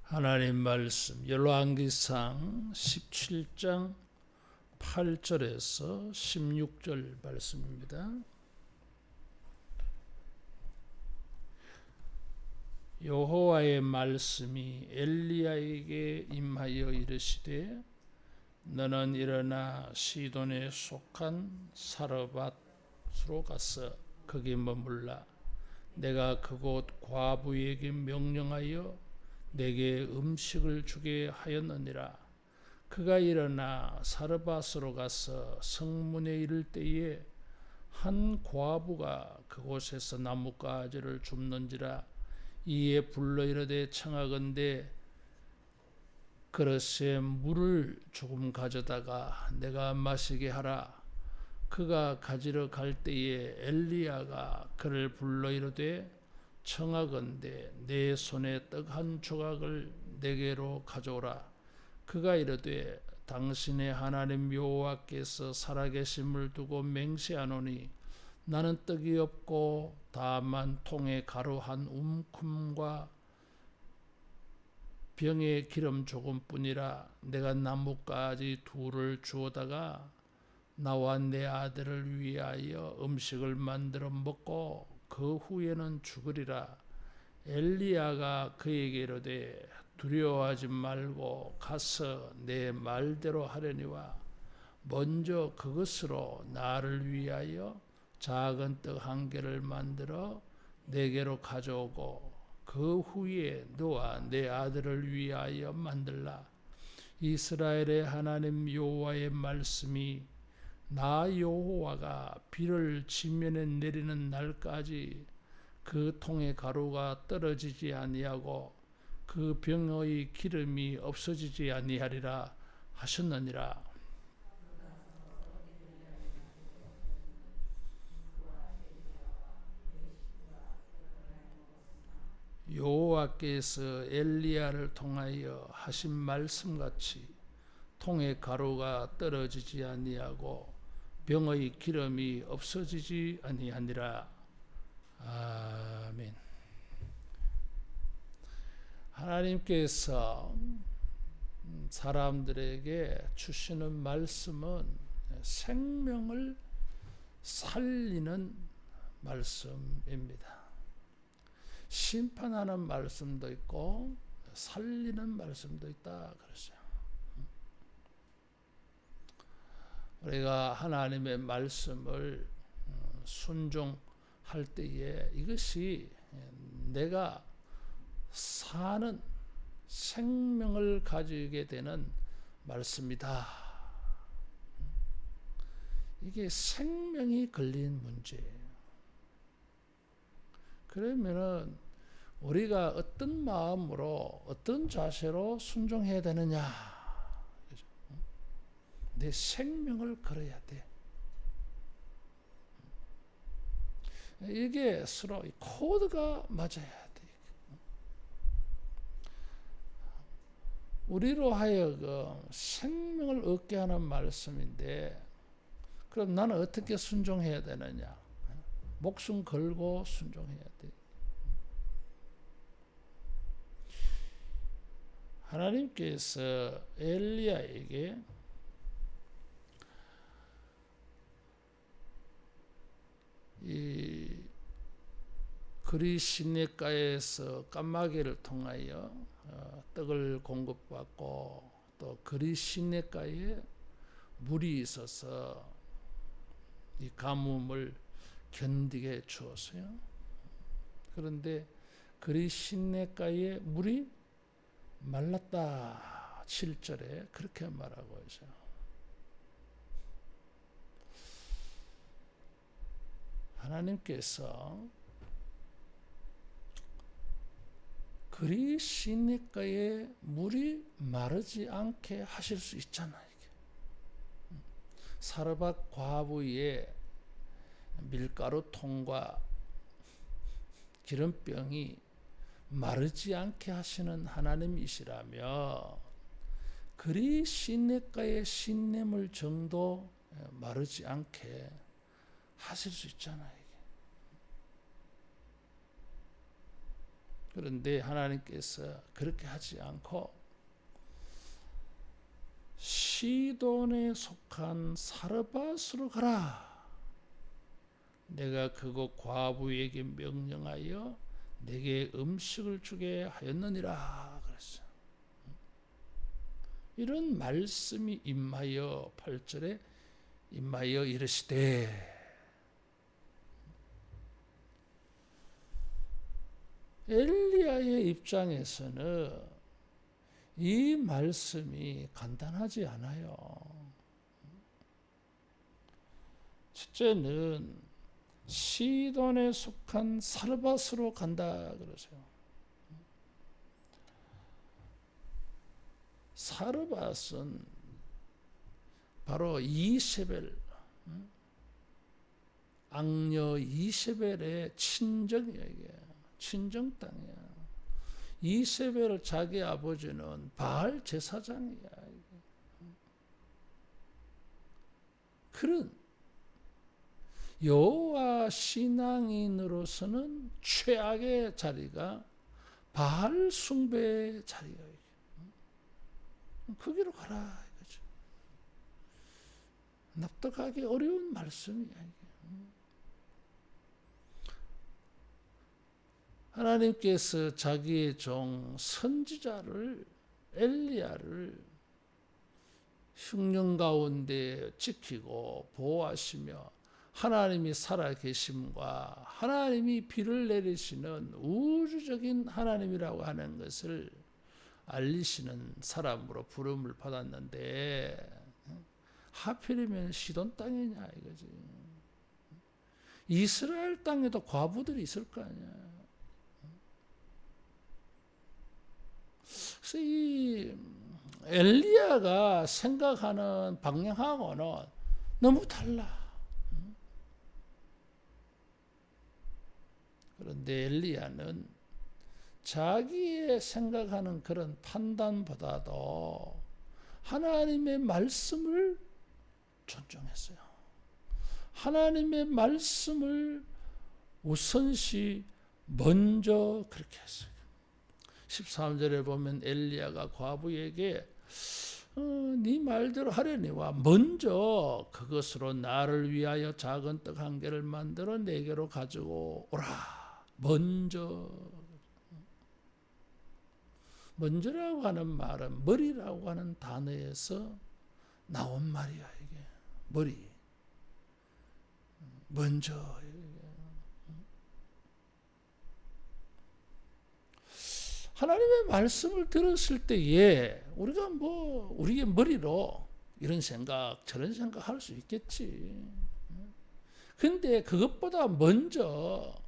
하나님 말씀 열왕기상 17장 8절에서 16절 말씀입니다. 여호와의 말씀이 엘리야에게 임하여 이르시되 너는 일어나 시돈에 속한 사르밧으로 가서 거기 머물라. 내가 그곳 과부에게 명령하여 내게 음식을 주게 하였느니라. 그가 일어나 사르밧으로 가서 성문에 이를 때에 한 과부가 그곳에서 나뭇가지를 줍는지라. 이에 불러 이르되 청하건대 그릇에 물을 조금 가져다가 내가 마시게 하라. 그가 가지러 갈 때에 엘리야가 그를 불러 이르되 청하건대 내 손에 떡 한 조각을 내게로 가져오라. 그가 이르되 당신의 하나님 여호와께서 살아계심을 두고 맹세하노니 나는 떡이 없고 다만 통에 가루 한 움큼과 병에 기름 조금뿐이라. 내가 나뭇가지 둘을 주어다가 나와 내 아들을 위하여 음식을 만들어 먹고 그 후에는 죽으리라. 엘리야가 그에게 이르되 두려워하지 말고 가서 내 말대로 하려니와 먼저 그것으로 나를 위하여 작은 떡 한 개를 만들어 내게로 가져오고 그 후에 너와 내 아들을 위하여 만들라. 이스라엘의 하나님 여호와의 말씀이 나 여호와가 비를 지면에 내리는 날까지 그 통의 가루가 떨어지지 아니하고 그 병의 기름이 없어지지 아니하리라 하셨느니라. 여호와께서 엘리야를 통하여 하신 말씀같이 통의 가루가 떨어지지 아니하고 병의 기름이 없어지지 아니하니라. 아멘. 하나님께서 사람들에게 주시는 말씀은 생명을 살리는 말씀입니다. 심판하는 말씀도 있고 살리는 말씀도 있다 그러죠. 우리가 하나님의 말씀을 순종할 때에 이것이 내가 사는 생명을 가지게 되는 말씀이다. 이게 생명이 걸린 문제예요. 그러면은 우리가 어떤 마음으로 어떤 자세로 순종해야 되느냐? 내 생명을 걸어야 돼. 이게 서로 코드가 맞아야 돼. 우리로 하여금 생명을 얻게 하는 말씀인데, 그럼 나는 어떻게 순종해야 되느냐? 목숨 걸고 순종해야 돼. 하나님께서 엘리야에게 이 그리 시내가에서 까마귀를 통하여 떡을 공급받고 또 그리 시내가에 물이 있어서 이 가뭄을 견디게 주었어요. 그런데 그리 시내가에 물이 말랐다. 7절에 그렇게 말하고 있어요. 하나님께서 그리 시내가에 물이 마르지 않게 하실 수 있잖아요. 사르밧 과부의 밀가루 통과 기름병이 마르지 않게 하시는 하나님이시라며 그리 시냇가의 신냇물 정도 마르지 않게 하실 수 있잖아요. 그런데 하나님께서 그렇게 하지 않고 시돈에 속한 사르밧으로 가라. 내가 그곳 과부에게 명령하여 내게 음식을 주게 하였느니라 그랬어요. 이런 말씀이 임하여 8절에 임하여 이르시되, 엘리야의 입장에서는 이 말씀이 간단하지 않아요. 첫째는 시돈에 속한 사르밧으로 간다 그러세요. 사르밧은 바로 이세벨, 악녀 이세벨의 친정이에요. 이게 친정 땅이야. 이세벨 자기 아버지는 바알 제사장이야. 그런 여호와 신앙인으로서는 최악의 자리가 바알 숭배의 자리예요. 거기로 가라 이거죠. 납득하기 어려운 말씀이야 이게. 하나님께서 자기의 종 선지자를 엘리야를 흉년 가운데 지키고 보호하시며 하나님이 살아계심과 하나님이 비를 내리시는 우주적인 하나님이라고 하는 것을 알리시는 사람으로 부름을 받았는데 하필이면 시돈 땅이냐 이거지. 이스라엘 땅에도 과부들이 있을 거 아니야. 그래서 이 엘리야가 생각하는 방향하고는 너무 달라. 그런데 엘리야는 자기의 생각하는 그런 판단보다도 하나님의 말씀을 존중했어요. 하나님의 말씀을 우선시 먼저 그렇게 했어요. 13절에 보면 엘리야가 과부에게 네 말대로 하려니와 먼저 그것으로 나를 위하여 작은 떡 한 개를 만들어 내게로 가지고 오라. 먼저라고 하는 말은 머리라고 하는 단어에서 나온 말이야 이게. 머리. 먼저. 하나님의 말씀을 들었을 때에 우리가 우리의 머리로 이런 생각 저런 생각 할 수 있겠지. 근데 그것보다 먼저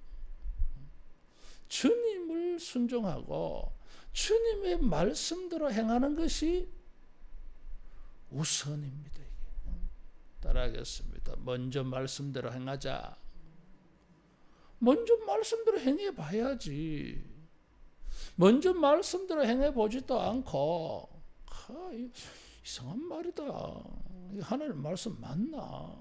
주님을 순종하고 주님의 말씀대로 행하는 것이 우선입니다. 이게. 따라하겠습니다. 먼저 말씀대로 행하자. 먼저 말씀대로 행해 봐야지. 먼저 말씀대로 행해 보지도 않고 이상한 말이다. 하나님 말씀 맞나?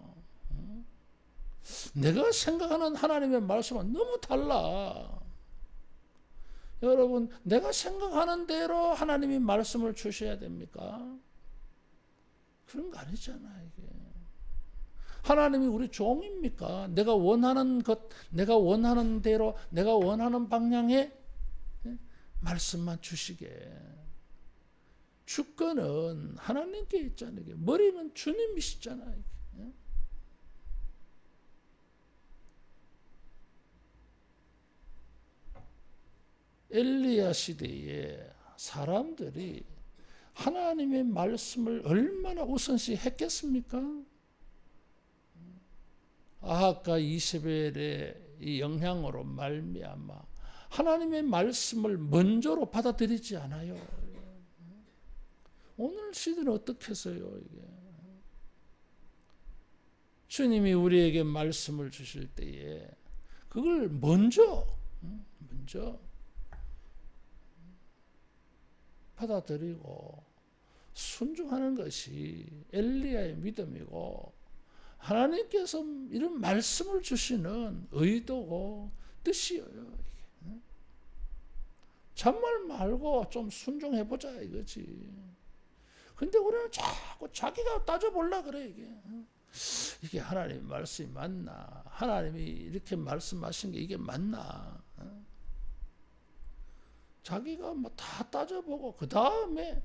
내가 생각하는 하나님의 말씀은 너무 달라. 여러분, 내가 생각하는 대로 하나님이 말씀을 주셔야 됩니까? 그런 거 아니잖아, 이게. 하나님이 우리 종입니까? 내가 원하는 것, 내가 원하는 대로, 내가 원하는 방향에 말씀만 주시게. 주권은 하나님께 있잖아요. 머리는 주님이시잖아요. 엘리야 시대에 사람들이 하나님의 말씀을 얼마나 우선시 했겠습니까? 아합과 이세벨의 이 영향으로 말미암아 하나님의 말씀을 먼저로 받아들이지 않아요. 오늘 시대는 어떻게 해서요, 이게? 주님이 우리에게 말씀을 주실 때에 그걸 먼저 받아들이고 순종하는 것이 엘리야의 믿음이고 하나님께서 이런 말씀을 주시는 의도고 뜻이에요. 잔말 말고 좀 순종해보자 이거지. 근데 우리는 자꾸 자기가 따져보려 그래 이게 하나님의 말씀이 맞나? 하나님이 이렇게 말씀하신 게 이게 맞나? 자기가 뭐 다 따져보고 그 다음에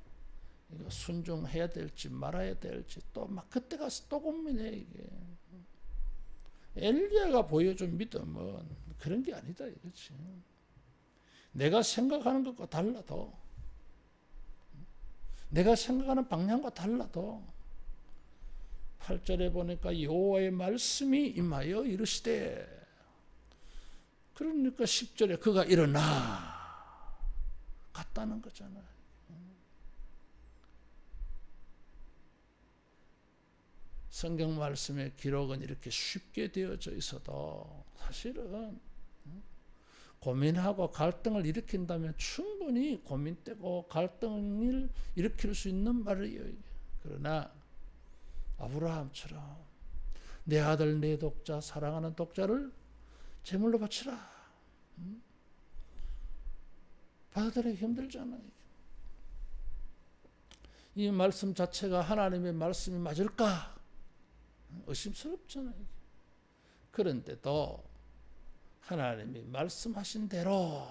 이거 순종해야 될지 말아야 될지 또 막 그때 가서 또 고민해 이게. 엘리야가 보여준 믿음은 그런 게 아니다 이거지. 내가 생각하는 것과 달라도, 내가 생각하는 방향과 달라도 8절에 보니까 여호와의 말씀이 임하여 이르시되, 그러니까 10절에 그가 일어나 갔다는 거잖아요. 성경 말씀의 기록은 이렇게 쉽게 되어져 있어도 사실은 고민하고 갈등을 일으킨다면 충분히 고민되고 갈등을 일으킬 수 있는 말이에요. 그러나 아브라함처럼 내 아들 내 독자 사랑하는 독자를 제물로 바치라. 받아들이기 힘들잖아요. 이 말씀 자체가 하나님의 말씀이 맞을까? 의심스럽잖아요. 그런데도 하나님이 말씀하신 대로,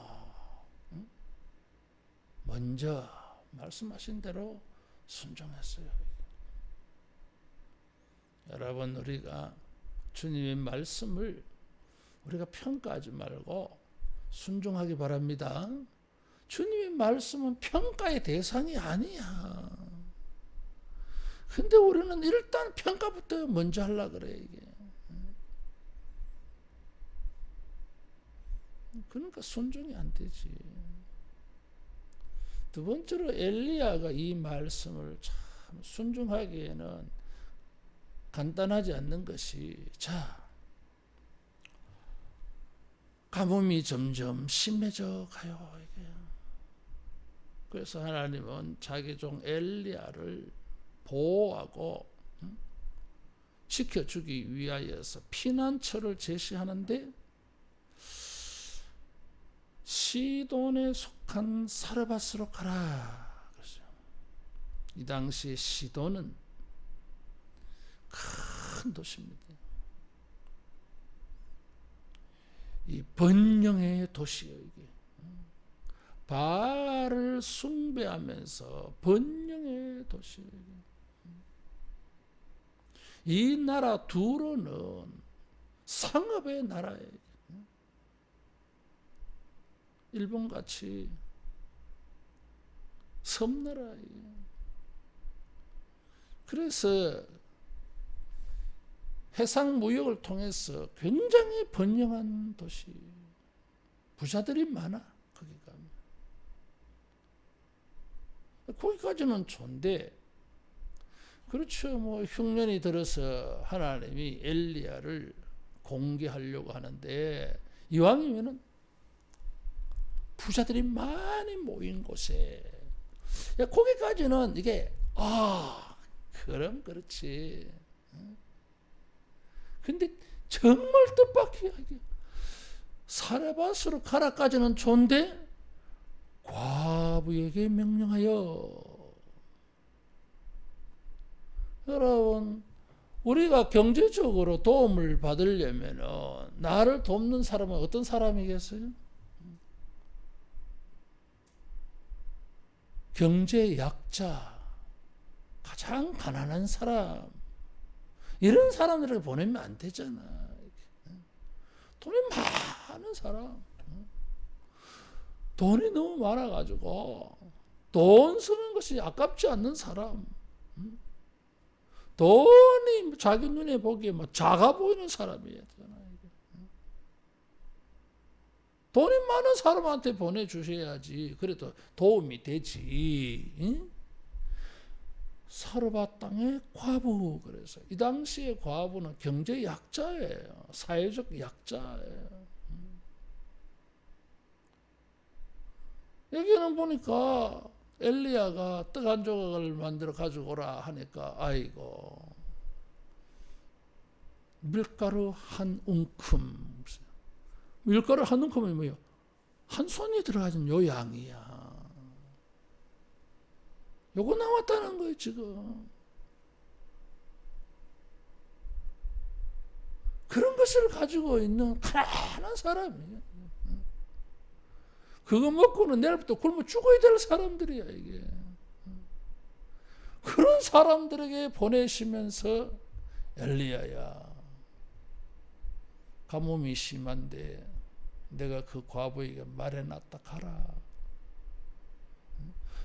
먼저 말씀하신 대로 순종했어요. 여러분, 우리가 주님의 말씀을 우리가 평가하지 말고 순종하기 바랍니다. 주님의 말씀은 평가의 대상이 아니야. 근데 우리는 일단 평가부터 먼저 하려고 그래 이게. 그러니까 순종이 안 되지. 두 번째로 엘리야가 이 말씀을 참 순종하기에는 간단하지 않는 것이, 자, 가뭄이 점점 심해져 가요 이게. 그래서 하나님은 자기 종 엘리야를 보호하고 지켜주기 위하여서 피난처를 제시하는데, 시돈에 속한 사르밧으로 가라 그랬어요. 이 당시에 시돈은 큰 도시입니다. 이 번영의 도시예요 이게. 바알을 숭배하면서 번영의 도시예요. 이 나라 두로는 상업의 나라예요. 일본같이 섬나라예요. 그래서 해상 무역을 통해서 굉장히 번영한 도시, 부자들이 많아. 거기 가면 거기까지는 좋은데, 그렇죠. 뭐 흉년이 들어서 하나님이 엘리야를 공개하려고 하는데, 이왕이면은 부자들이 많이 모인 곳에, 거기까지는 이게 그럼 그렇지. 근데 정말 뜻밖이야. 사르밧으로 가라까지는 좋은데 과부에게 명령하여. 여러분, 우리가 경제적으로 도움을 받으려면 나를 돕는 사람은 어떤 사람이겠어요? 경제 약자, 가장 가난한 사람, 이런 사람들에게 보내면 안 되잖아. 돈이 많은 사람, 돈이 너무 많아가지고 돈 쓰는 것이 아깝지 않는 사람, 돈이 자기 눈에 보기에 작아 보이는 사람이야. 돈이 많은 사람한테 보내주셔야지. 그래도 도움이 되지. 사르밧 땅의 과부. 그래서 이 당시의 과부는 경제 약자예요. 사회적 약자예요. 여기는 보니까 엘리야가 떡 한 조각을 만들어 가지고 오라 하니까, 아이고, 밀가루 한 웅큼. 밀가루 한 움큼이 뭐예요? 한 손이 들어가진 요양이야. 요거 나왔다는 거예요, 지금. 그런 것을 가지고 있는 가난한 사람이에요. 그거 먹고는 내일부터 굶어 죽어야 될 사람들이야, 이게. 그런 사람들에게 보내시면서 엘리야야, 가뭄이 심한데 내가 그 과부에게 말해놨다 가라.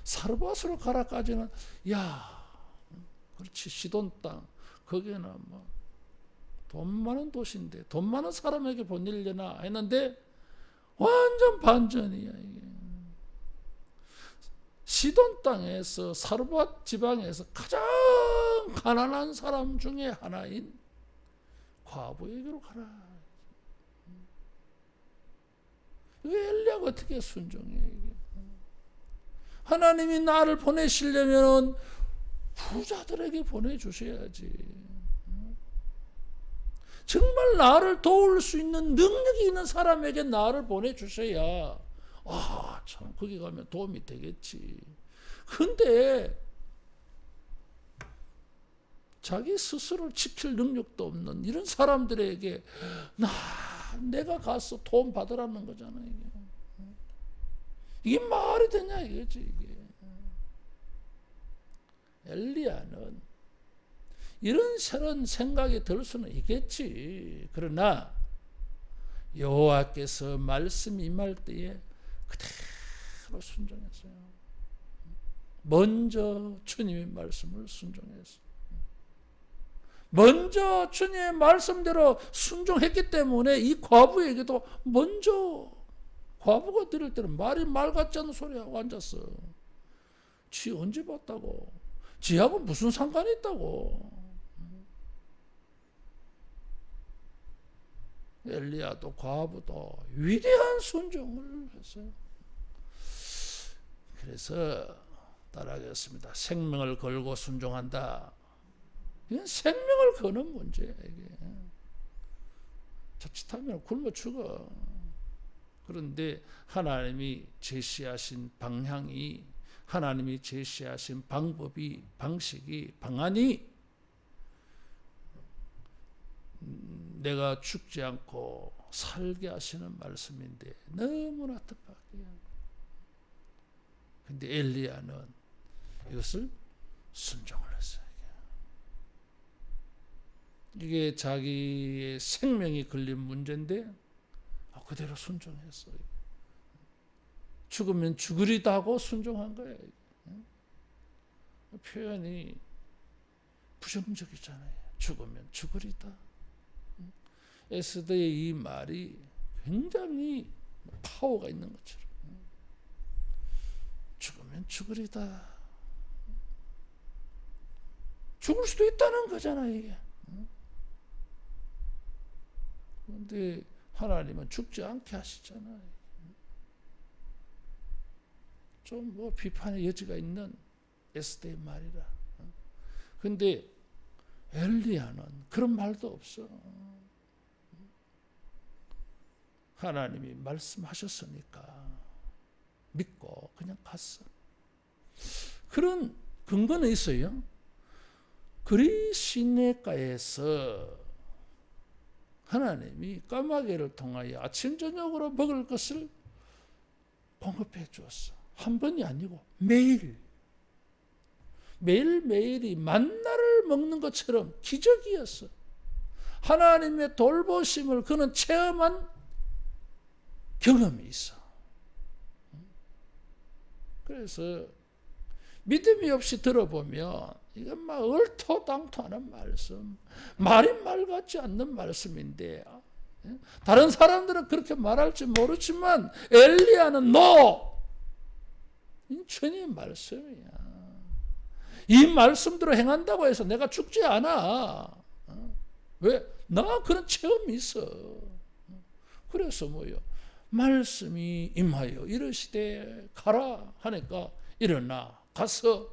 사르밧으로 가라까지는, 야, 그렇지, 시돈 땅, 거기는 뭐 돈 많은 도시인데 돈 많은 사람에게 보내려나 했는데 완전 반전이야, 이게. 시돈 땅에서, 사르밧 지방에서 가장 가난한 사람 중에 하나인 과부에게로 가라. 왜 엘리야가 어떻게 순종해, 이게? 하나님이 나를 보내시려면 부자들에게 보내주셔야지. 정말 나를 도울 수 있는 능력이 있는 사람에게 나를 보내주셔야, 아, 참, 거기 가면 도움이 되겠지. 근데 자기 스스로를 지킬 능력도 없는 이런 사람들에게 내가 가서 도움 받으라는 거잖아, 이게. 이게 말이 되냐, 이거지, 이게. 엘리야는 이런 새로운 생각이 들 수는 있겠지. 그러나 여호와께서 말씀 임할 때에 그대로 순종했어요. 먼저 주님의 말씀을 순종했어요. 먼저 주님의 말씀대로 순종했기 때문에 이 과부에게도 먼저, 과부가 들을 때는 말이 말 같지 않은 소리하고 앉았어. 지 언제 봤다고? 지하고 무슨 상관이 있다고? 엘리야도 과부도 위대한 순종을 했어요. 그래서 따라하겠습니다. 생명을 걸고 순종한다. 이건 생명을 거는 문제야, 이게. 자칫하면 굶어 죽어. 그런데 하나님이 제시하신 방향이, 하나님이 제시하신 방법이, 방식이, 방안이 내가 죽지 않고 살게 하시는 말씀인데 너무나 뜻밖이야. 근데 엘리야는 이것을 순종을 했어요. 이게 자기의 생명이 걸린 문제인데 그대로 순종했어요. 죽으면 죽으리다 하고 순종한 거예요. 표현이 부정적이잖아요. 죽으면 죽으리다. 에스더의 이 말이 굉장히 파워가 있는 것처럼. 죽으면 죽으리다. 죽을 수도 있다는 거잖아, 이게. 그런데 하나님은 죽지 않게 하시잖아요. 좀 뭐 비판의 여지가 있는 에스더의 말이라. 그런데 엘리야는 그런 말도 없어. 하나님이 말씀하셨으니까 믿고 그냥 갔어. 그런 근거는 있어요. 그리 시내가에서 하나님이 까마귀를 통하여 아침 저녁으로 먹을 것을 공급해 주었어. 한 번이 아니고 매일매일이 만나를 먹는 것처럼 기적이었어. 하나님의 돌보심을 그는 체험한 경험이 있어. 그래서 믿음이 없이 들어보면 이건 막 얼토당토하는 말씀, 말이 말 같지 않는 말씀인데 다른 사람들은 그렇게 말할지 모르지만 엘리야는 주님 말씀이야. 이 말씀대로 행한다고 해서 내가 죽지 않아. 왜? 나 그런 체험이 있어. 그래서 뭐요? 말씀이 임하여 이르시되 가라 하니까 일어나 가서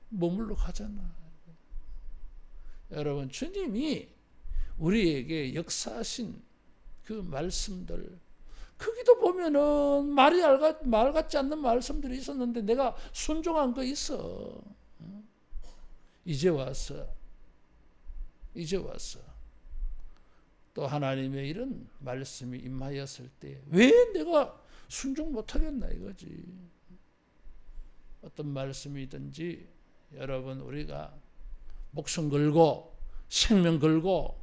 머물러 가잖아. 여러분, 주님이 우리에게 역사하신 그 말씀들, 거기도 보면은 말 같지 않는 말씀들이 있었는데 내가 순종한 거 있어. 이제 와서 또 하나님의 이런 말씀이 임하였을 때 왜 내가 순종 못하겠나 이거지. 어떤 말씀이든지 여러분 우리가 목숨 걸고 생명 걸고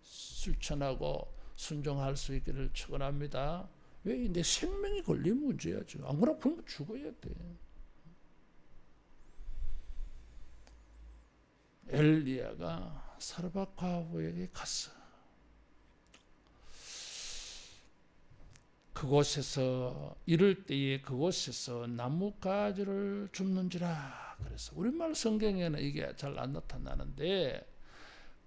실천하고 순종할 수 있기를 축원합니다. 왜 내 생명이 걸린 문제야지. 안 그러면 굶어 죽어야 돼. 엘리야가 사르밧 과부에게 갔어. 그곳에서 이럴 때에 그곳에서 나뭇가지를 줍는지라. 그래서 우리말 성경에는 이게 잘 안 나타나는데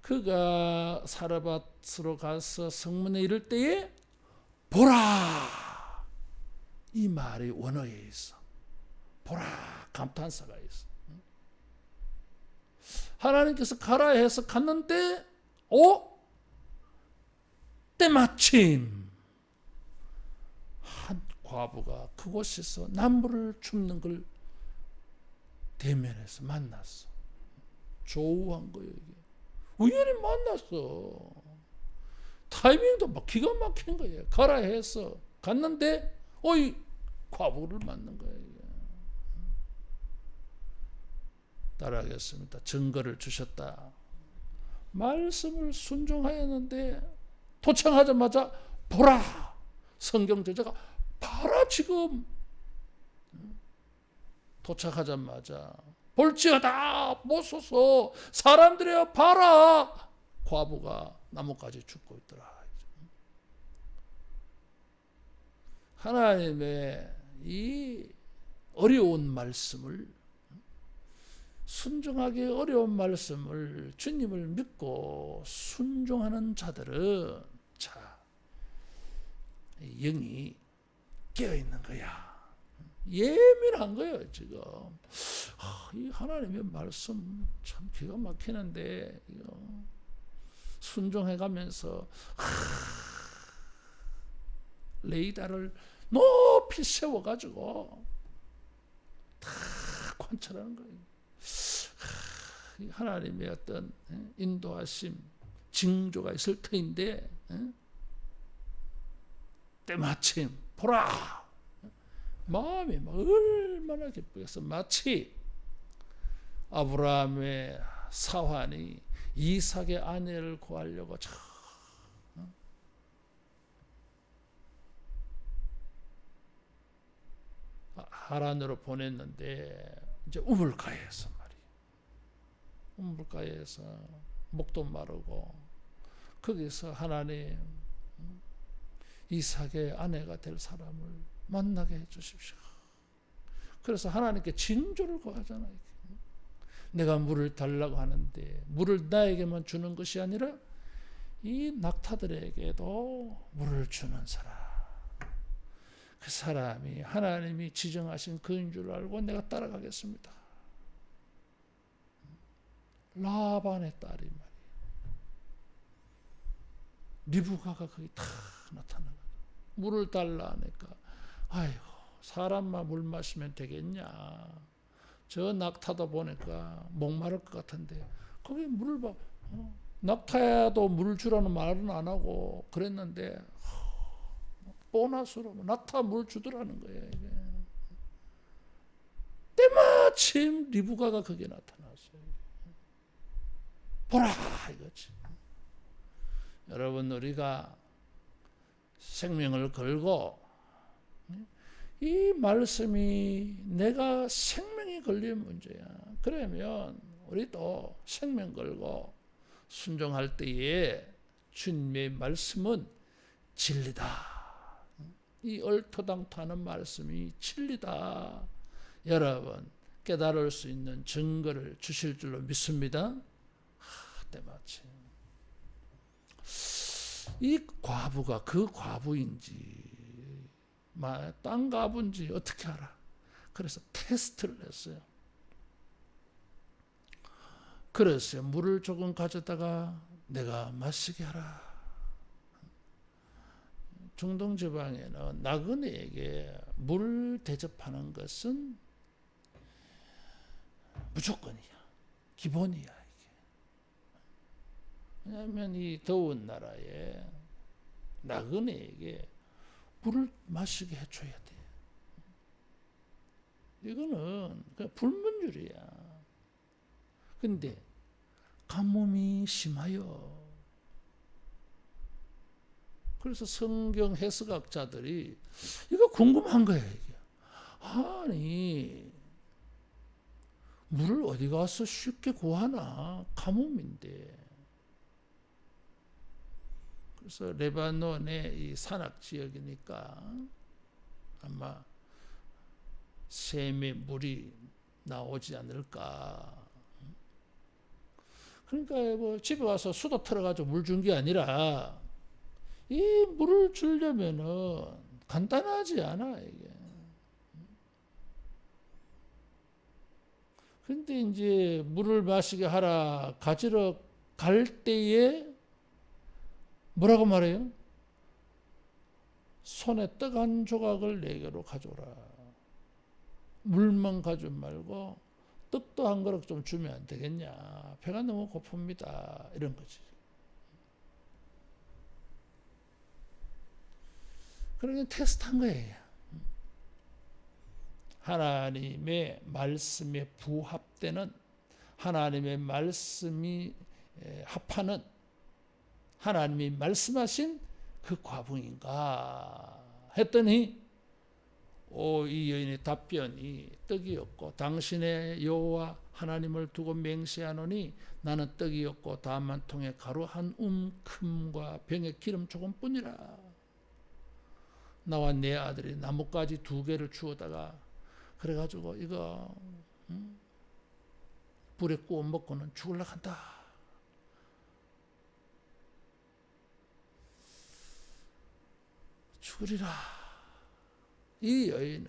그가 사르밧으로 가서 성문에 이를 때에 보라. 이 말이 원어에 있어. 보라. 감탄사가 있어. 하나님께서 가라 해서 갔는데 때마침 한 과부가 그곳에서 나무를 줍는 걸 대면해서 만났어. 조우한 거예요. 이게. 우연히 만났어. 타이밍도 막 기가 막힌 거예요. 가라 해서 갔는데 이 과부를 만난 거예요. 따라하겠습니다. 증거를 주셨다. 말씀을 순종하였는데 도착하자마자 보라. 성경 저자가 봐라 지금. 도착하자마자 볼지어다 보소서 사람들이여 봐라. 과부가 나뭇가지 죽고 있더라. 하나님의 이 어려운 말씀을 순종하기 어려운 말씀을 주님을 믿고 순종하는 자들은 영이 깨어있는 거야. 예민한 거예요 지금. 이 하나님의 말씀 참 기가 막히는데 순종해가면서 레이더를 높이 세워가지고 다 관찰하는 거예요. 하나님의 어떤 인도하심, 징조가 있을 터인데 때마침 보라. 마음이 막 얼마나 기쁘겠어. 마치 아브라함의 사환이 이삭의 아내를 구하려고 하란으로 보냈는데 이제 우물가에서 말이에요. 우물가에서 목도 마르고 거기서 하나님 이삭의 아내가 될 사람을 만나게 해주십시오. 그래서 하나님께 진조를 구하잖아요. 내가 물을 달라고 하는데 물을 나에게만 주는 것이 아니라 이 낙타들에게도 물을 주는 사람. 그 사람이 하나님이 지정하신 그인 줄 알고 내가 따라가겠습니다. 라반의 딸이 말이에요. 리브가가 거기 다 나타나는 거예요. 물을 달라 하니까 아이고 사람만 물 마시면 되겠냐. 저 낙타도 보니까 목마를 것 같은데 거기 물을 봐. 낙타야도 물 주라는 말은 안 하고 그랬는데 보너스로 낙타 물 주더라는 거예요. 이게. 때마침 리브가가 거기에 나타났어요. 보라 이거지. 여러분 우리가 생명을 걸고 이 말씀이 내가 생명이 걸린 문제야. 그러면 우리도 생명 걸고 순종할 때에 주님의 말씀은 진리다. 이 얼토당토하는 말씀이 진리다. 여러분 깨달을 수 있는 증거를 주실 줄로 믿습니다. 때마침 이 과부가 그 과부인지 땅 과부인지 어떻게 알아? 그래서 테스트를 했어요. 그래서 물을 조금 가져다가 내가 마시게 하라. 중동 지방에는 나그네에게 물 대접하는 것은 무조건이야. 기본이야, 이게. 왜냐하면 이 더운 나라에 나그네에게 물을 마시게 해줘야 돼. 이거는 그냥 불문율이야. 근데 가뭄이 심하여. 그래서 성경 해석학자들이 이거 궁금한 거예요. 이게. 아니, 물을 어디 가서 쉽게 구하나? 가뭄인데. 그래서 레바논의 이 산악 지역이니까 아마 샘에 물이 나오지 않을까. 그러니까 뭐 집에 와서 수도 틀어가지고 물 준 게 아니라 이 물을 주려면은 간단하지 않아, 이게. 근데 이제 물을 마시게 하라 가지러 갈 때에 뭐라고 말해요? 손에 떡 한 조각을 내게로 가져오라. 물만 가져 말고 떡도 한 그릇 좀 주면 안 되겠냐. 배가 너무 고픕니다. 이런 거지. 그러니까 테스트한 거예요. 하나님의 말씀에 부합되는, 하나님의 말씀이 합하는, 하나님이 말씀하신 그 과부인가 했더니 이 여인의 답변이 떡이었고 당신의 여호와 하나님을 두고 맹세하노니 나는 떡이었고 다만 통에 가루 한 움큼과 병에 기름 조금뿐이라. 나와 내 아들이 나뭇가지 2개를 주워다가 그래가지고 이거 불에 구워 먹고는 죽을라 한다. 죽으리라. 이 여인은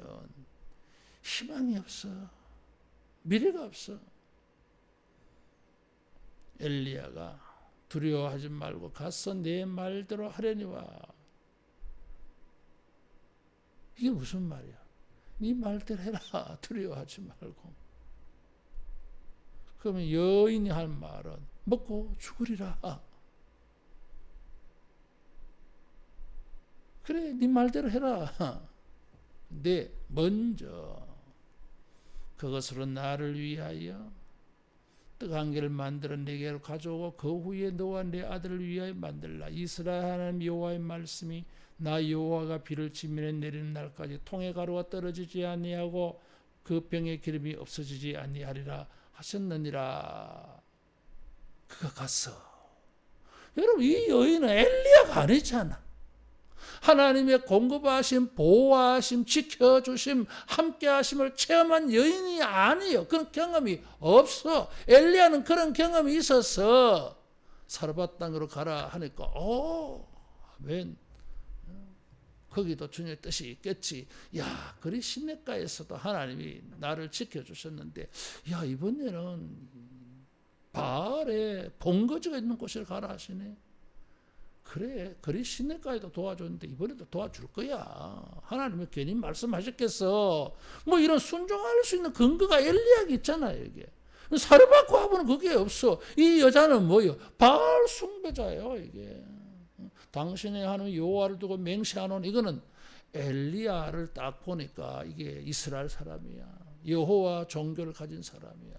희망이 없어. 미래가 없어. 엘리야가 두려워하지 말고 가서 내 말대로 하려니와. 이게 무슨 말이야? 네 말대로 해라. 두려워하지 말고. 그러면 여인이 할 말은 먹고 죽으리라. 그래, 네 말대로 해라. 근데 먼저 그것으로 나를 위하여 떡 1개를 만들어 내게로 가져오고 그 후에 너와 내 아들을 위하여 만들라. 이스라엘 하나님 여호와의 말씀이 나 여호와가 비를 지면에 내리는 날까지 통에 가루가 떨어지지 아니하고 그 병의 기름이 없어지지 아니하리라 하셨느니라. 그가 갔어. 여러분, 이 여인은 엘리야가 아니잖아. 하나님의 공급하심, 보호하심, 지켜주심, 함께하심을 체험한 여인이 아니에요. 그런 경험이 없어. 엘리야는 그런 경험이 있어서 사르밧 땅으로 가라 하니까 아멘. 거기도 주님의 뜻이 있겠지. 야, 그리 시냇가에서도 하나님이 나를 지켜주셨는데 야, 이번에는 바알에 본거지가 있는 곳에 가라 하시네. 그래, 그리 시냇가에도 도와줬는데 이번에도 도와줄 거야. 하나님이 괜히 말씀하셨겠어. 뭐 이런 순종할 수 있는 근거가 엘리야가 있잖아요, 이게. 사르밧 과부는 그게 없어. 이 여자는 뭐예요? 바알 숭배자예요, 이게. 당신의 하나님 여호와를 두고 맹세하노니 이거는 엘리야를 딱 보니까 이게 이스라엘 사람이야. 여호와 종교를 가진 사람이야.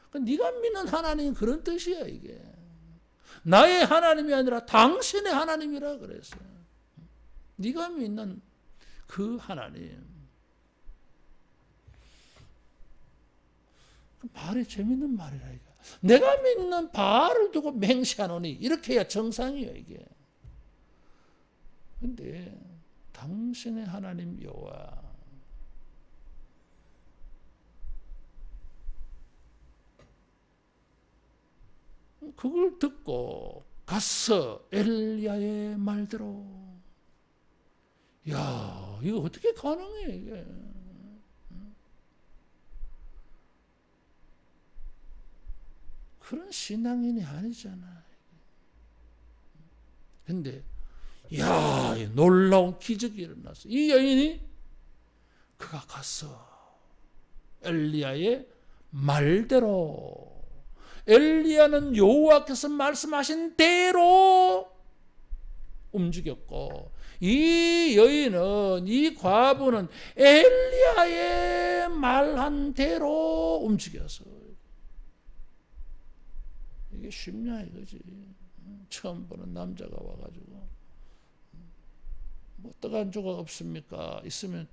그러니까 네가 믿는 하나님은 그런 뜻이야, 이게. 나의 하나님이 아니라 당신의 하나님이라 그랬어요. 네가 믿는 그 하나님. 말이 재밌는 말이라 이거. 내가 믿는 바알을 두고 맹세하노니 이렇게 해야 정상이에요, 이게. 근데 당신의 하나님 여호와 그걸 듣고 갔어. 엘리야의 말대로. 야, 이거 어떻게 가능해, 이게. 그런 신앙인이 아니잖아. 근데 이야, 놀라운 기적이 일어났어. 이 여인이 그가 가서 엘리야의 말대로, 엘리야는 여호와께서 말씀하신 대로 움직였고, 이 여인은, 이 과부는 엘리야의 말한 대로 움직여서. 이게 쉽냐 이거지. 처음 보는 남자가 와가지고 뭐 떡한 조각 없습니까? 있으면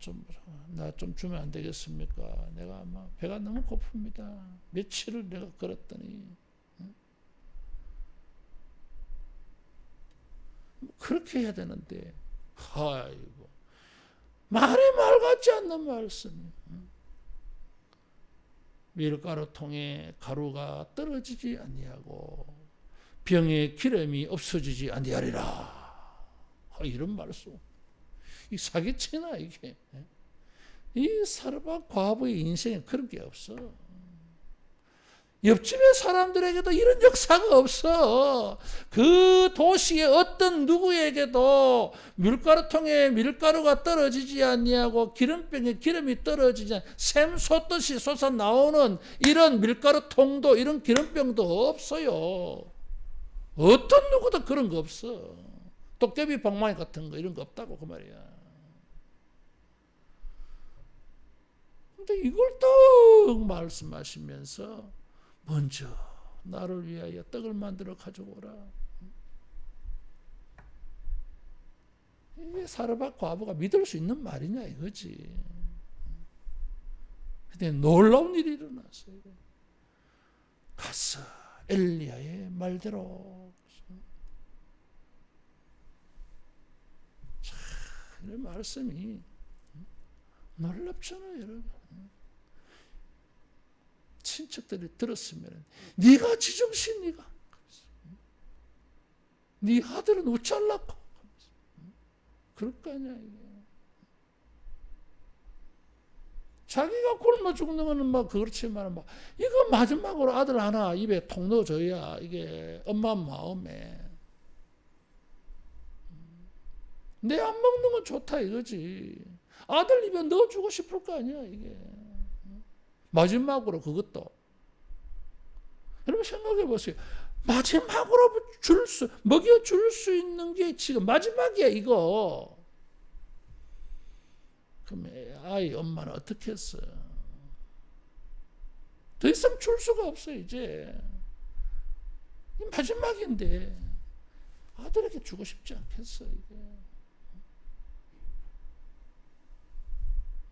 나 좀 주면 안 되겠습니까? 내가 아마 배가 너무 고픕니다. 며칠을 내가 걸었더니. 그렇게 해야 되는데, 아이고, 말이 말 같지 않는 말씀. 밀가루 통에 가루가 떨어지지 아니하고 병에 기름이 없어지지 아니하리라. 이런 말씀. 이 사기치나 이게. 이 사르밧 과부의 인생에 그런 게 없어. 옆집의 사람들에게도 이런 역사가 없어. 그 도시의 어떤 누구에게도 밀가루통에 밀가루가 떨어지지 아니하고 기름병에 기름이 떨어지지 않, 샘 솟듯이 솟아 나오는 이런 밀가루통도 이런 기름병도 없어요. 어떤 누구도 그런 거 없어. 도깨비 방망이 같은 거 이런 거 없다고 그 말이야. 근데 이걸 또 말씀하시면서 먼저 나를 위하여 떡을 만들어 가져오라. 이게 사르밧 과부가 믿을 수 있는 말이냐 이거지. 근데 놀라운 일이 일어났어요. 가서 엘리야의 말대로. 참, 이 말씀이 놀랍잖아요, 여러분. 친척들이 들었으면 네가 지정신 네가 네 아들은 우짤라고 그럴 거 아니야. 이게 자기가 굶어 죽는 거는 막 그렇지만 막 이거 마지막으로 아들 하나 입에 통 넣어줘야 이게 엄마 마음에 내 안 먹는 건 좋다 이거지. 아들 입에 넣어주고 싶을 거 아니야 이게. 마지막으로 그것도. 여러분 생각해 보세요. 마지막으로 먹여줄 수 있는 게 지금 마지막이야 이거. 그럼 아이 엄마는 어떻게 했어? 더 이상 줄 수가 없어 이제. 마지막인데 아들에게 주고 싶지 않겠어 이게.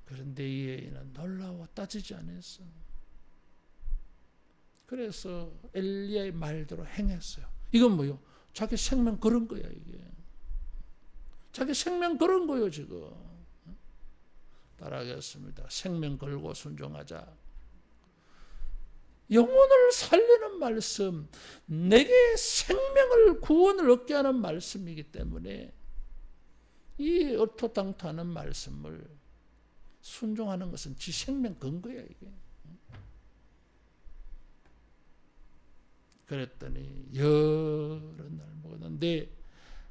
그런데 이 여인은 놀라워 따지지 않았어. 그래서 엘리야의 말대로 행했어요. 이건 뭐요? 자기 생명 걸은 거야 이게. 자기 생명 걸은 거요 지금. 따라하겠습니다. 생명 걸고 순종하자. 영혼을 살리는 말씀, 내게 생명을 구원을 얻게 하는 말씀이기 때문에 이 얼토당토하는 말씀을 순종하는 것은 지 생명 건 거야 이게. 그랬더니 여러 날 먹었는데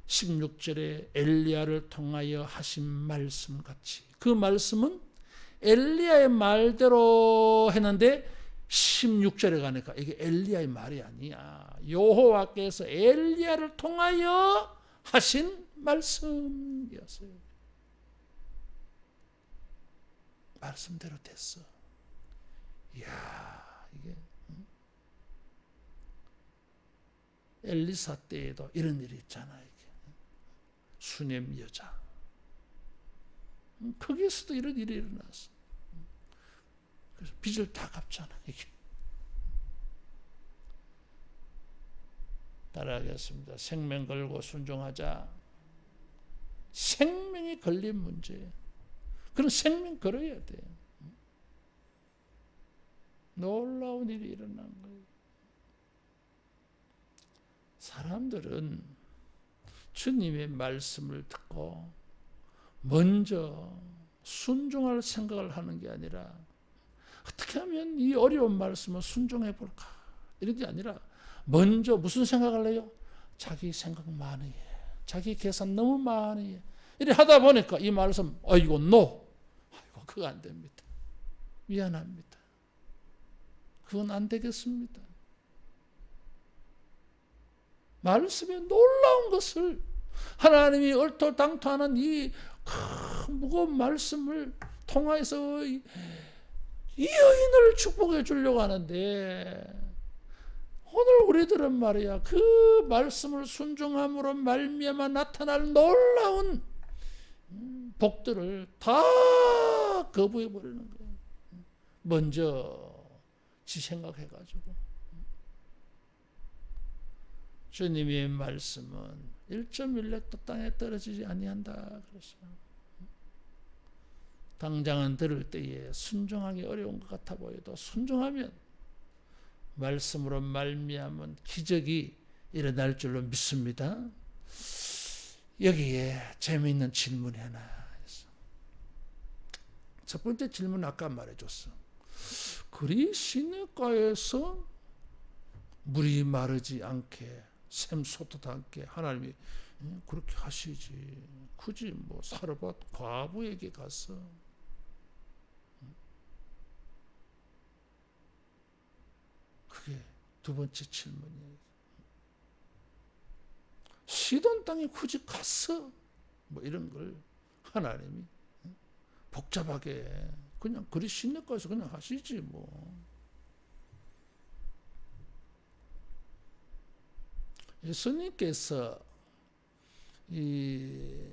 16절에 엘리야를 통하여 하신 말씀같이, 그 말씀은 엘리야의 말대로 했는데 16절에 가니까 이게 엘리야의 말이 아니야. 여호와께서 엘리야를 통하여 하신 말씀이었어요. 말씀대로 됐어. 이야, 이게 엘리사 때에도 이런 일이 있잖아. 이게 수넴 여자. 거기에서도 이런 일이 일어났어. 그래서 빚을 다 갚잖아. 이게. 따라하겠습니다. 생명 걸고 순종하자. 생명이 걸린 문제. 그런 생명 걸어야 돼. 놀라운 일이 일어난 거예요. 사람들은 주님의 말씀을 듣고 먼저 순종할 생각을 하는 게 아니라 어떻게 하면 이 어려운 말씀을 순종해 볼까 이런 게 아니라 먼저 무슨 생각을 해요? 자기 생각만이 해. 자기 계산 너무 많이 해. 이래 하다 보니까 이 말씀, 아이고, 아이고, 그거 안 됩니다. 미안합니다. 그건 안 되겠습니다. 말씀에 놀라운 것을 하나님이 얼토당토하는 이 무거운 말씀을 통해서 이 여인을 축복해 주려고 하는데, 오늘 우리들은 말이야, 그 말씀을 순종함으로 말미암아 나타날 놀라운 복들을 다 거부해 버리는 거예요. 먼저 지 생각해가지고. 주님의 말씀은 1.1렉도 땅에 떨어지지 아니한다 그랬어요. 당장은 들을 때에 순종하기 어려운 것 같아 보여도 순종하면 말씀으로 말미암은 기적이 일어날 줄로 믿습니다. 여기에 재미있는 질문이 하나 있어. 첫 번째 질문 아까 말해줬어. 그리 시냇가에서 물이 마르지 않게 샘솟지 않게 하나님이 그렇게 하시지. 굳이 뭐 사르밧 과부에게 가서 그게 두 번째 질문이에요. 시돈 땅에 굳이 갔어? 뭐 이런 걸 하나님이 복잡하게 그냥 그리 시냇가에서 그냥 하시지 뭐. 예수님께서 이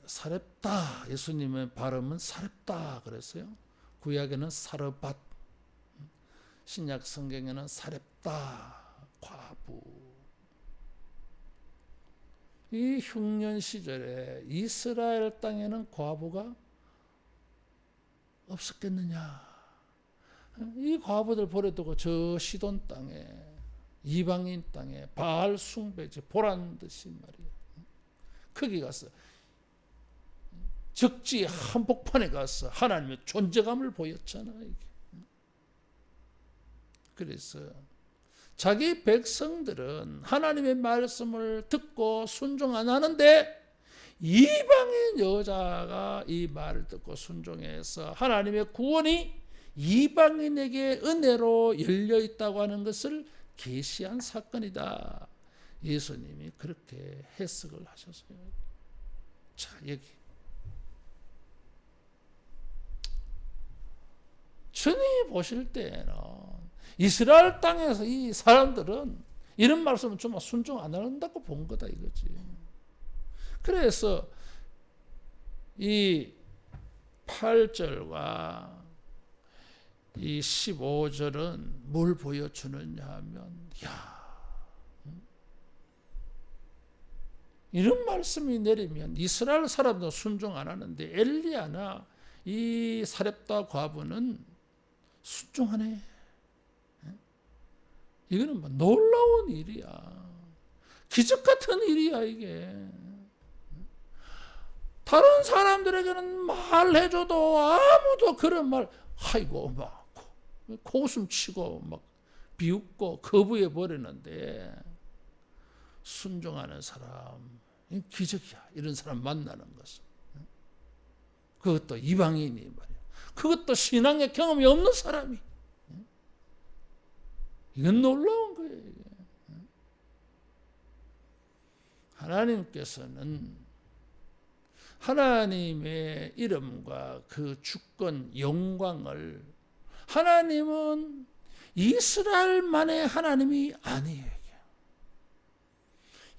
사렙다, 예수님의 발음은 사렙다 그랬어요. 구약에는 사르밧, 신약 성경에는 사렙다 과부. 이 흉년 시절에 이스라엘 땅에는 과부가 없었겠느냐. 이 과부들 버려두고 저 시돈 땅에, 이방인 땅에 바알 숭배지 보란 듯이 말이야. 거기 가서 적지 한복판에 가서 하나님의 존재감을 보였잖아. 이게. 그래서 자기 백성들은 하나님의 말씀을 듣고 순종 안 하는데 이방인 여자가 이 말을 듣고 순종해서 하나님의 구원이 이방인에게 은혜로 열려 있다고 하는 것을 계시한 사건이다. 예수님이 그렇게 해석을 하셨어요. 자, 여기 주님이 보실 때에는 이스라엘 땅에서 이 사람들은 이런 말씀은 정말 순종 안 한다고 본 거다 이거지. 그래서 이 8절과 이 15절은 뭘 보여주느냐 하면, 이런 말씀이 내리면 이스라엘 사람도 순종 안 하는데 엘리야나 이 사렙다 과부는 순종하네. 이거는 뭐 놀라운 일이야. 기적 같은 일이야 이게. 다른 사람들에게는 말해줘도 아무도 그런 말, 아이고 막 코웃음 치고 막 비웃고 거부해 버리는데, 순종하는 사람 기적이야. 이런 사람 만나는 것은. 그것도 이방인이 말이야. 그것도 신앙의 경험이 없는 사람이. 이건 놀라운 거예요. 이게. 하나님께서는 하나님의 이름과 그 주권, 영광을, 하나님은 이스라엘만의 하나님이 아니에요.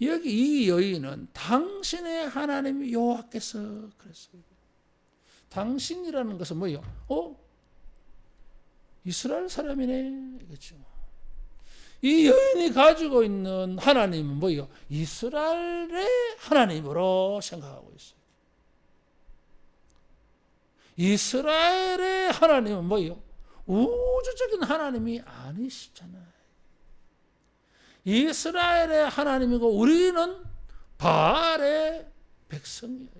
여기 이 여인은 당신의 하나님 여호와께서 그랬어요. 당신이라는 것은 뭐예요? 이스라엘 사람이네. 그렇죠. 이 여인이 가지고 있는 하나님은 뭐예요? 이스라엘의 하나님으로 생각하고 있어요. 이스라엘의 하나님은 뭐예요? 우주적인 하나님이 아니시잖아요. 이스라엘의 하나님이고 우리는 바알의 백성이에요.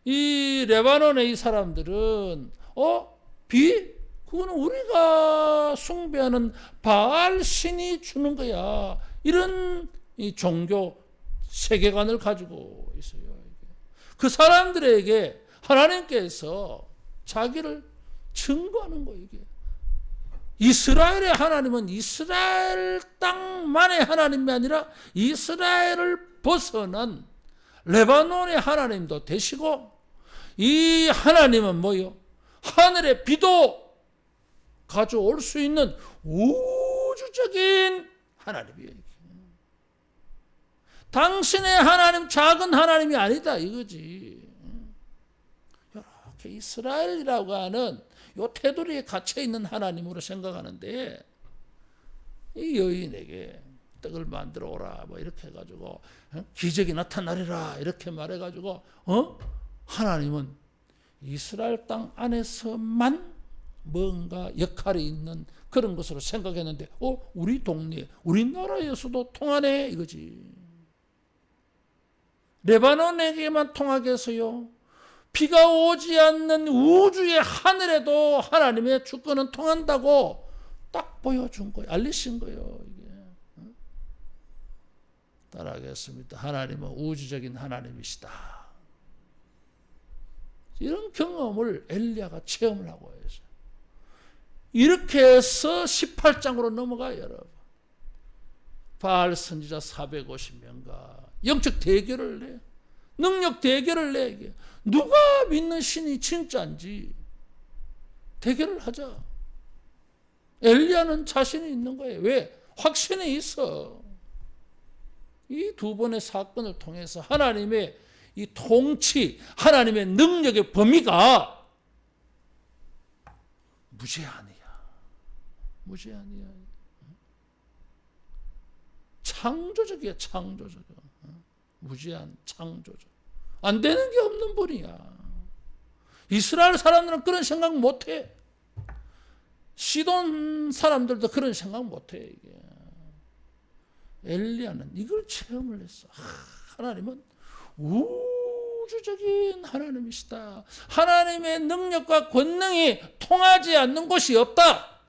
이 레바논의 이 사람들은 그거는 우리가 숭배하는 바알 신이 주는 거야. 이런 이 종교 세계관을 가지고 있어요. 그 사람들에게 하나님께서 자기를 증거하는 거예요. 이게. 이스라엘의 하나님은 이스라엘 땅만의 하나님이 아니라 이스라엘을 벗어난 레바논의 하나님도 되시고, 이 하나님은 뭐요? 하늘의 비도 가져올 수 있는 우주적인 하나님이에요. 당신의 하나님 작은 하나님이 아니다 이거지. 이렇게 이스라엘이라고 하는 요 테두리에 갇혀 있는 하나님으로 생각하는데, 이 여인에게 떡을 만들어 오라 뭐 이렇게 해가지고 기적이 나타나리라 이렇게 말해가지고 하나님은 이스라엘 땅 안에서만 뭔가 역할이 있는 그런 것으로 생각했는데, 우리 동네 우리나라에서도 통하네 이거지. 레바논에게만 통하게 해서요, 비가 오지 않는 우주의 하늘에도 하나님의 주권은 통한다고 딱 보여준 거예요. 알리신 거예요. 이게. 따라하겠습니다. 하나님은 우주적인 하나님이시다. 이런 경험을 엘리야가 체험을 하고 있어요. 이렇게 해서 18장으로 넘어가요, 여러분. 바알 선지자 450명과 영적 대결을 내, 능력 대결을 내. 누가 믿는 신이 진짜인지 대결을 하자. 엘리야는 자신이 있는 거예요. 왜? 확신이 있어. 이 두 번의 사건을 통해서 하나님의 이 통치, 하나님의 능력의 범위가 무제한이야. 무제한이야. 창조적이야, 창조적. 무제한, 창조적. 안 되는 게 없는 분이야. 이스라엘 사람들은 그런 생각 못 해. 시돈 사람들도 그런 생각 못 해, 이게. 엘리야는 이걸 체험을 했어. 하나님은 우주적인 하나님이시다. 하나님의 능력과 권능이 통하지 않는 곳이 없다.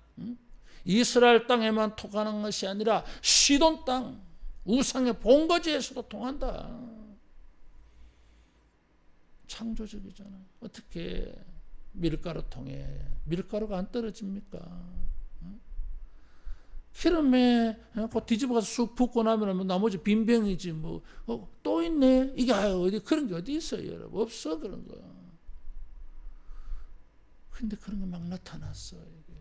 이스라엘 땅에만 통하는 것이 아니라 시돈 땅, 우상의 본거지에서도 통한다. 창조적이잖아. 어떻게 밀가루 통에 밀가루가 안 떨어집니까? 기름에 뒤집어서 쑥 붓고 나면 나머지 빈병이지 또 있네. 이게 어디 그런 게 어디 있어요, 여러분? 없어 그런 거. 근데 그런 게 막 나타났어. 이게.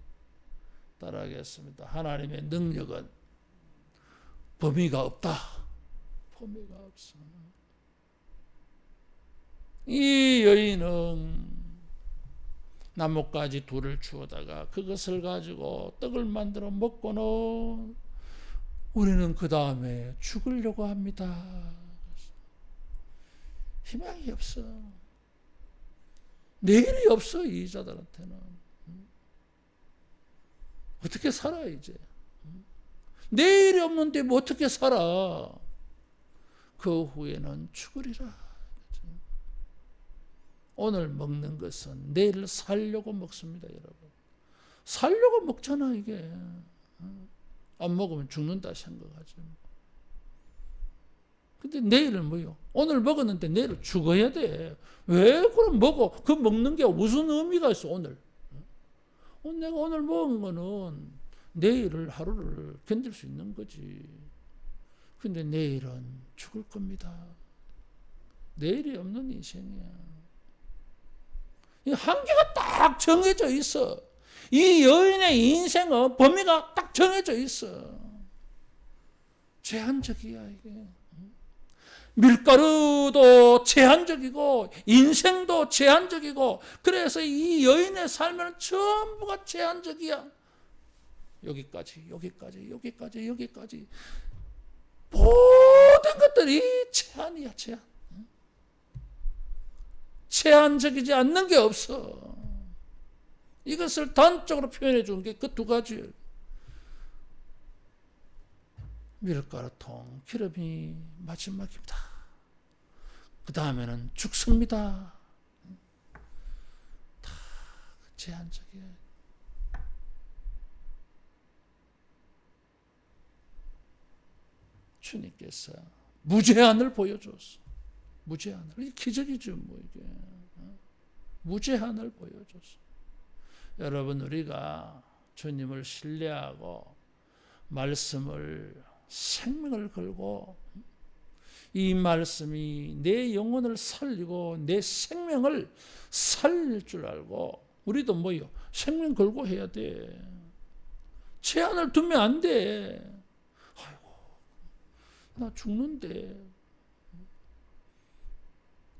따라하겠습니다. 하나님의 능력은 범위가 없다. 범위가 없어. 이 여인은 나뭇가지 둘을 주워다가 그것을 가지고 떡을 만들어 먹고는 우리는 그 다음에 죽으려고 합니다. 희망이 없어. 내일이 없어, 이 자들한테는. 어떻게 살아 이제? 내일이 없는데 뭐 어떻게 살아? 그 후에는 죽으리라. 오늘 먹는 것은 내일 살려고 먹습니다, 여러분. 살려고 먹잖아, 이게. 안 먹으면 죽는다 생각하지. 근데 내일은 뭐요? 오늘 먹었는데 내일 죽어야 돼. 왜 그럼 먹어? 그 먹는 게 무슨 의미가 있어, 오늘? 내가 오늘 먹은 거는 내일을, 하루를 견딜 수 있는 거지. 근데 내일은 죽을 겁니다. 내일이 없는 인생이야. 이 한계가 딱 정해져 있어. 이 여인의 인생은 범위가 딱 정해져 있어. 제한적이야, 이게. 밀가루도 제한적이고 인생도 제한적이고, 그래서 이 여인의 삶은 전부가 제한적이야. 여기까지, 여기까지, 여기까지, 여기까지. 모든 것들이 제한이야, 제한. 제한적이지 않는 게 없어. 이것을 단적으로 표현해 준 게 그 두 가지예요. 밀가루통, 기름이 마지막입니다. 그 다음에는 죽습니다. 다 제한적이에요. 주님께서 무제한을 보여줬어. 무제한을. 이게 기적이죠, 뭐 이게. 무제한을 보여줬어. 여러분, 우리가 주님을 신뢰하고 말씀을 생명을 걸고 이 말씀이 내 영혼을 살리고 내 생명을 살릴 줄 알고 우리도 뭐요? 생명 걸고 해야 돼. 제한을 두면 안 돼. 아이고, 나 죽는데.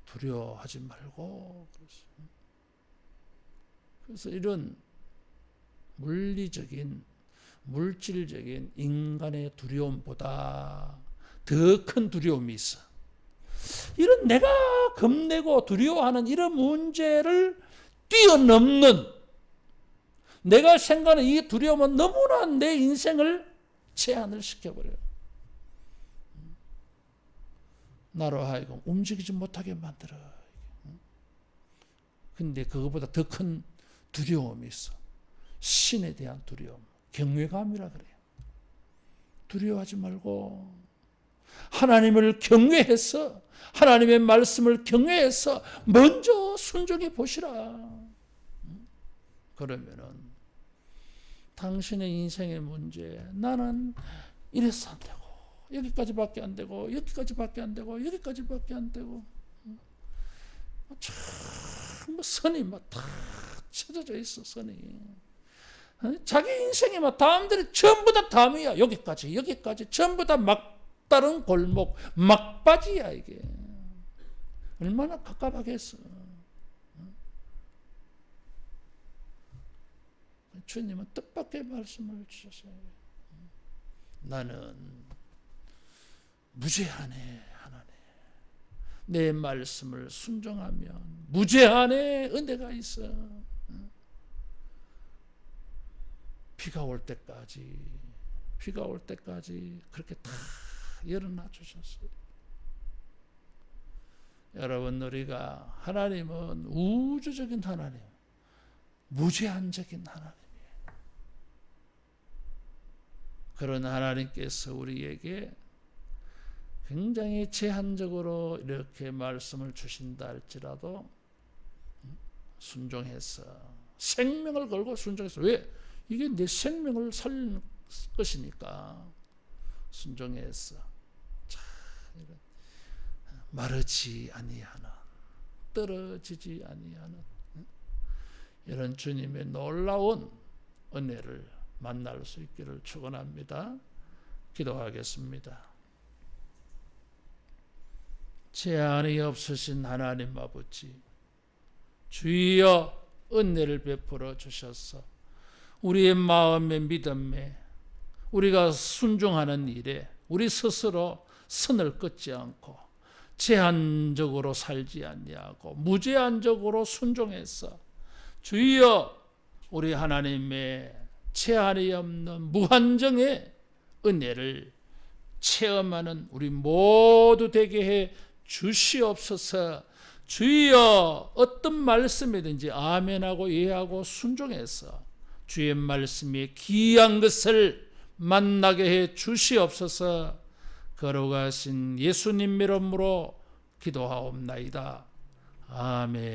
두려워하지 말고. 그래서 이런 물질적인 인간의 두려움보다 더 큰 두려움이 있어. 이런 내가 겁내고 두려워하는 이런 문제를 뛰어넘는, 내가 생각하는 이 두려움은 너무나 내 인생을 제한을 시켜버려요. 나로 하여금 움직이지 못하게 만들어. 근데 그것보다 더 큰 두려움이 있어. 신에 대한 두려움, 경외감이라 그래요. 두려워하지 말고 하나님을 경외해서, 하나님의 말씀을 경외해서 먼저 순종해 보시라. 그러면은 당신의 인생의 문제, 나는 이래서 안 되고 여기까지밖에 안 되고 여기까지밖에 안 되고 여기까지밖에 안 되고 참 선이 막 다 쳐져져 있어. 선이 자기 인생에 막 담들이 전부 다 담이야. 여기까지 전부 다 막다른 골목 막바지야. 이게 얼마나 갑갑하겠어. 주님은 뜻밖의 말씀을 주셨어요. 나는 무제한의 하나님, 내 말씀을 순종하면 무제한의 은혜가 있어. 비가 올 때까지 그렇게 다 열어놔 주셨어요. 여러분, 우리가 하나님은 우주적인 하나님, 무제한적인 하나님이에요. 그런 하나님께서 우리에게 굉장히 제한적으로 이렇게 말씀을 주신다 할지라도 순종해서, 생명을 걸고 순종해서, 왜? 이게 내 생명을 살릴 것이니까 순종해서 마르지 아니하는, 떨어지지 아니하는 이런 주님의 놀라운 은혜를 만날 수 있기를 축원합니다. 기도하겠습니다. 제한이 없으신 하나님 아버지, 주여 은혜를 베풀어 주셔서 우리의 마음의 믿음에, 우리가 순종하는 일에 우리 스스로 선을 끊지 않고 제한적으로 살지 아니하고 무제한적으로 순종해서 주여 우리 하나님의 제한이 없는 무한정의 은혜를 체험하는 우리 모두 되게 해 주시옵소서. 주여 어떤 말씀이든지 아멘하고 예하고 순종해서 주의 말씀이 귀한 것을 만나게 해 주시옵소서. 걸어가신 예수님 이름으로 기도하옵나이다. 아멘.